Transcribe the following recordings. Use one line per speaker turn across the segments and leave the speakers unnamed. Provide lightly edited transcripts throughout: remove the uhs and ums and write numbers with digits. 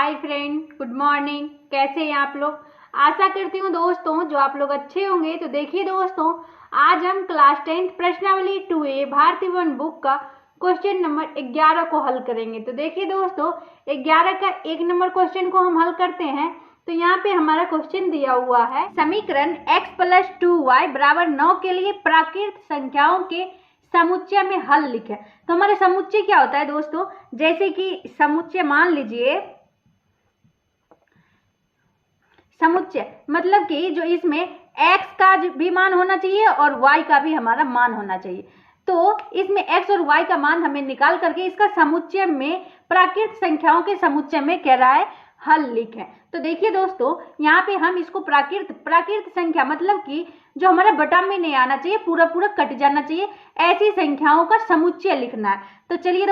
Hi friend, good morning. कैसे हैं आप लोग? आशा करती हूँ दोस्तों जो आप लोग अच्छे होंगे। तो देखिए दोस्तों, आज हम क्लास 10 प्रश्नावली 2A भारतीय वन बुक का क्वेश्चन नंबर 11 को हल करेंगे। तो देखिए दोस्तों, 11 का 1 नंबर क्वेश्चन को हम हल करते हैं। तो यहाँ पे हमारा क्वेश्चन दिया हुआ है, समीकरण x + 2y = 9 के लिए प्राकृत संख्याओं के समुच्चय में हल लिखें। तो हमारे समुच्चय क्या होता है दोस्तों? जैसे कि समुच्चय मान लीजिए, समुच्चय मतलब कि जो इसमें x का भी मान होना चाहिए और y का भी हमारा मान होना चाहिए। तो इसमें x और y का मान हमें निकाल करके इसका समुच्चय में प्राकृत संख्याओं के समुच्चय में कह रहा है हल लिखें। तो देखिए दोस्तों, यहाँ पे हम इसको प्राकृत संख्या मतलब कि जो हमारा बटा में नहीं आना चाहिए, पूरा पूरा कट जाना चाहिए, ऐसी संख्याओं का समुच्चय लिखना है। तो चलिए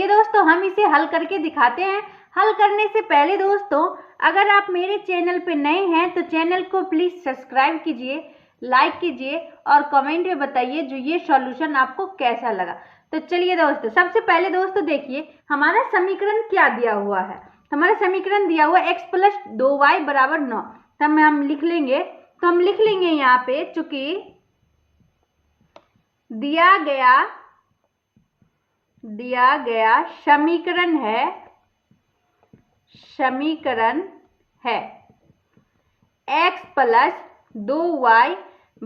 दोस्तों हम इसे हल करके दिखाते हैं। हल करने से पहले दोस्तों, अगर आप मेरे चैनल पे नए हैं तो चैनल को प्लीज सब्सक्राइब कीजिए, लाइक कीजिए और कमेंट में बताइए जो ये सॉल्यूशन आपको कैसा लगा। तो चलिए दोस्तों, सबसे पहले दोस्तों देखिए हमारा समीकरण क्या दिया हुआ है। हमारा समीकरण दिया हुआ x + 2y = 9। तब हम लिख लेंगे, तो हम लिख लेंगे यहाँ पे, चूंकि दिया गया समीकरण है x + 2y =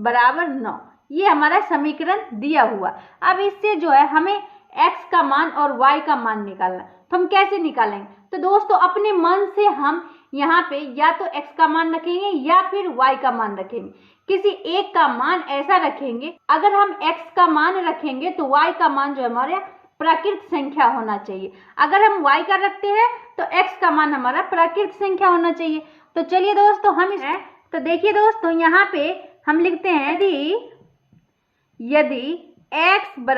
9। ये हमारा समीकरण दिया हुआ। अब इससे जो है हमें x का मान और y का मान निकालना। तो हम कैसे निकालेंगे? तो दोस्तों अपने मन से हम यहाँ पे या तो x का मान रखेंगे या फिर y का मान रखेंगे। किसी एक का मान ऐसा रखेंगे। अगर हम x का मान रखेंगे तो y का मान जो हमारे प्राकृत संख्या होना चाहिए। अगर हम y का रखते हैं तो x का मान हमारा प्राकृत संख्या होना चाहिए। तो चलिए दोस्तों हम तो देखिए दोस्तों, यहाँ पे हम लिखते हैं यदि x =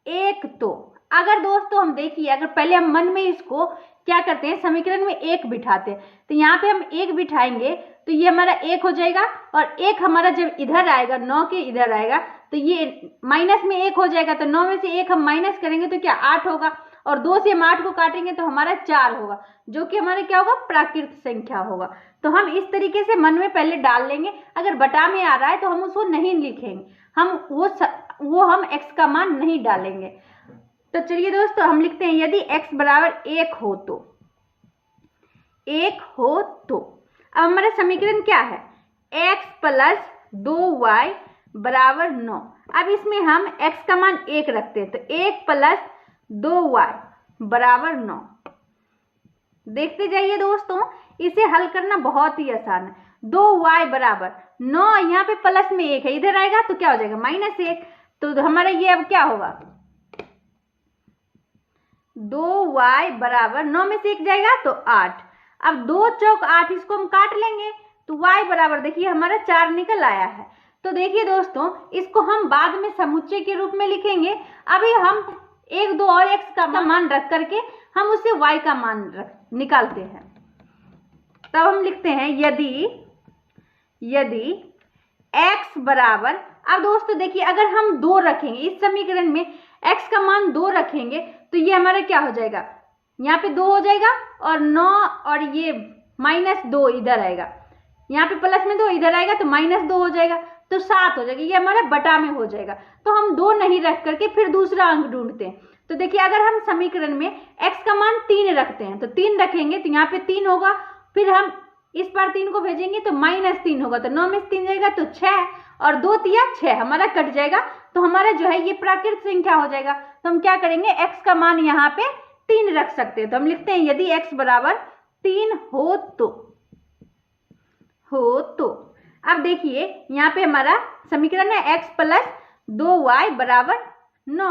1 तो अगर दोस्तों हम देखिए, अगर पहले हम मन में इसको क्या करते हैं, समीकरण में 1 बिठाते हैं। तो यहाँ पे हम 1 बिठाएंगे तो ये हमारा 1 हो जाएगा, और 1 हमारा जब इधर आएगा, 9 के इधर आएगा, तो ये माइनस में 1 हो जाएगा। तो 9 में से 1 हम माइनस करेंगे तो क्या 8 होगा, और 2 से हम 8 को काटेंगे तो हमारा 4 होगा, जो कि हमारा क्या होगा, प्राकृत संख्या होगा। तो हम इस तरीके से मन में पहले डाल लेंगे। अगर बटा में आ रहा है तो हम उसको नहीं लिखेंगे, हम हम x का मान नहीं डालेंगे। तो चलिए दोस्तों हम लिखते हैं, यदि x = 1 हो तो अब हमारा समीकरण क्या है, x + 2y = 9। अब इसमें हम x का मान 1 रखते हैं, तो 1 + 2y = 9। देखते जाइए दोस्तों, इसे हल करना बहुत ही आसान है। 2y = 9, यहाँ पे प्लस में 1 है, इधर आएगा तो क्या हो जाएगा, -1। तो हमारा ये अब क्या होगा, 2y = 9 में से 1 जाएगा तो 8। अब 2 चौक 8, इसको हम काट लेंगे तो y बराबर देखिए हमारा 4 निकल आया है। तो देखिए दोस्तों, इसको हम बाद में समुच्चय के रूप में लिखेंगे। अभी हम 1, 2 और x का मान रख करके हम उससे y का मान निकालते हैं। तब हम लिखते हैं यदि x बराबर, अब दोस्तों देखिए अगर हम 2 रखेंगे इस समीकरण में, x का मान 2 रखेंगे तो ये हमारा क्या हो जाएगा, यहाँ पे 2 हो जाएगा, और 9 और ये -2 इधर आएगा, यहाँ पे प्लस में 2 इधर आएगा तो -2 हो जाएगा, तो 7 हो जाएगा। ये हमारा बटा में हो जाएगा। तो हम 2 नहीं रख करके फिर दूसरा अंक ढूंढते हैं। तो देखिए अगर हम समीकरण में x का मान 3 रखते हैं तो 3 रखेंगे तो यहाँ पे 3 होगा, फिर हम इस बार 3 को भेजेंगे तो -3 होगा, तो 9 में से 3 जाएगा तो 6, और 2 तिया 6 हमारा कट जाएगा। तो हमारा जो है ये प्राकृत संख्या हो जाएगा। तो हम क्या करेंगे, x का मान यहाँ पे 3 रख सकते हैं। तो हम लिखते हैं यदि x = 3 हो तो अब देखिए यहाँ पे हमारा समीकरण है x + 2y = 9।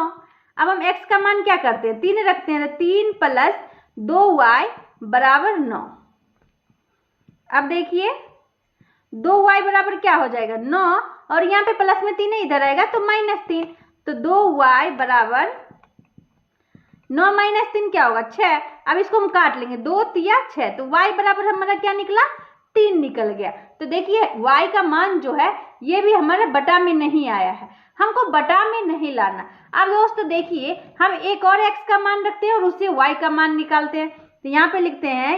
अब हम x का मान क्या करते हैं, 3 रखते हैं, तो 3 + 2y = 9। अब देखिए 2y बराबर क्या हो जाएगा, 9, और यहाँ पे प्लस में 3 इधर आएगा तो -3। तो 2y = 9 - 3 क्या होगा, 6। अब इसको हम काट लेंगे, 2 तिया 6, तो y बराबर हमारा क्या निकला, 3 निकल गया। तो देखिए y का मान जो है ये भी हमारे बटा में नहीं आया है, हमको बटा में नहीं लाना। अब दोस्तों देखिए हम एक और x का मान रखते हैं और उससे y का मान निकालते हैं। तो यहाँ पे लिखते हैं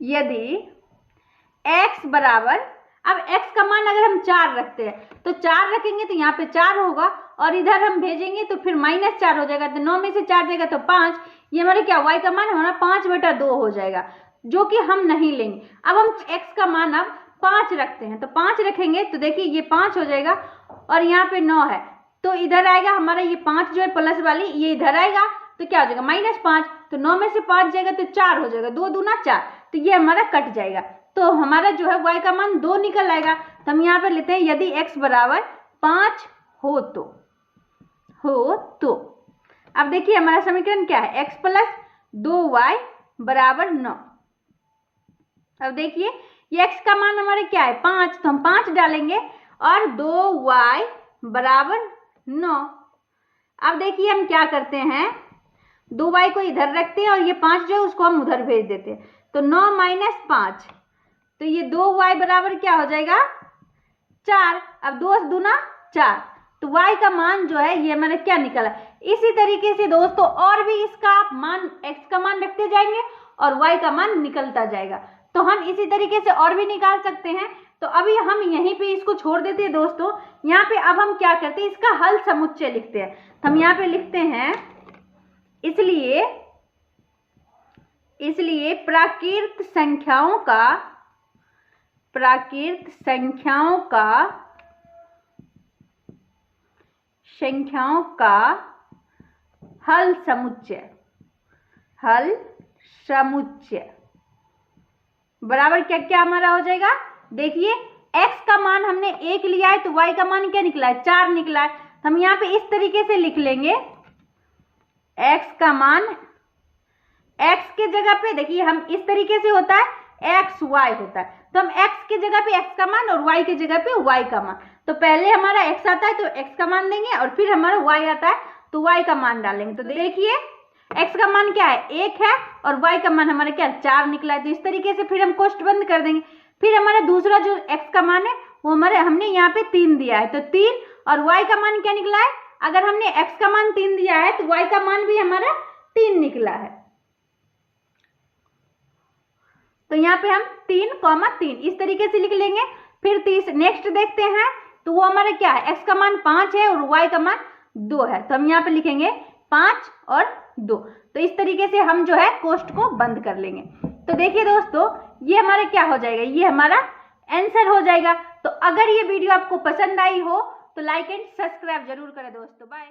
यदि x बराबर, अब x का मान अगर हम 4 रखते हैं तो 4 रखेंगे तो यहाँ पे 4 होगा, और इधर हम भेजेंगे तो फिर -4 हो जाएगा, तो 9 में से 4 जाएगा तो 5। ये हमारे क्या y का मान हमारा 5/2 हो जाएगा, जो कि हम नहीं लेंगे। अब हम x का मान अब 5 रखते हैं, तो 5 रखेंगे तो देखिए ये 5 हो जाएगा, और यहाँ पे 9 है तो इधर आएगा हमारा ये 5 जो है प्लस वाली, ये इधर आएगा तो क्या हो जाएगा -5, तो 9 में से 5 जाएगा तो 4 हो जाएगा, 2 दूना 4, तो ये हमारा कट जाएगा, तो हमारा जो है y का मान 2 निकल आएगा। तो हम यहाँ पे लेते हैं यदि x बराबर 5 हो तो अब देखिए हमारा समीकरण क्या है, x प्लस 2y बराबर 9। अब देखिए ये x का मान हमारे क्या है 5, तो हम 5 डालेंगे और 2y बराबर 9। अब देखिए हम क्या करते हैं, 2y को इधर रखते हैं और ये 5 जो है उसको हम उधर भेज देते हैं, तो 9 - 5, तो ये 2y बराबर क्या हो जाएगा 4। अब 2 दूना 4, तो y का मान जो है ये हमारा क्या निकला। इसी तरीके से दोस्तों और भी इसका मान x का मान रखते जाएंगे और y का मान निकलता जाएगा, तो हम इसी तरीके से और भी निकाल सकते हैं। तो अभी हम यहीं पे इसको छोड़ देते हैं दोस्तों। यहाँ पे अब हम क्या करते हैं, इसका हल समुच्चय लिखते हैं। तो हम यहाँ पे लिखते हैं इसलिए प्राकृत संख्याओं का हल समुच्चय बराबर क्या क्या हमारा हो जाएगा। देखिए x का मान हमने 1 लिया है तो y का मान क्या निकला है 4 निकला है, तो हम यहाँ पे इस तरीके से लिख लेंगे x का मान, x के जगह पे देखिए हम इस तरीके से होता है xy होता है, तो हम x की जगह पे x का मान और y की जगह पे y का मान, तो पहले हमारा x आता है तो x का मान देंगे और फिर हमारा y आता है तो y का मान डालेंगे। तो देखिए x का मान क्या है 1 है और y का मान हमारा क्या 4 निकला है, तो इस तरीके से फिर हम कोष्ठ बंद कर देंगे। फिर हमारा दूसरा जो x का मान है वो हमारे हमने यहाँ पे 3 दिया है, तो 3 और y का मान क्या निकला है, अगर हमने x का मान 3 दिया है तो y का मान भी हमारा 3 निकला है। तो यहाँ पे हम 3,3 इस तरीके से लिख लेंगे। फिर नेक्स्ट देखते हैं, तो वो हमारा क्या है x का मान 5 है और y का मान 2 है, तो हम यहाँ पे लिखेंगे 5 और 2। तो इस तरीके से हम जो है कोष्ठ को बंद कर लेंगे। तो देखिए दोस्तों ये हमारा क्या हो जाएगा, ये हमारा आंसर हो जाएगा। तो अगर ये वीडियो आपको पसंद आई हो तो लाइक एंड सब्सक्राइब जरूर करें दोस्तों। बाय।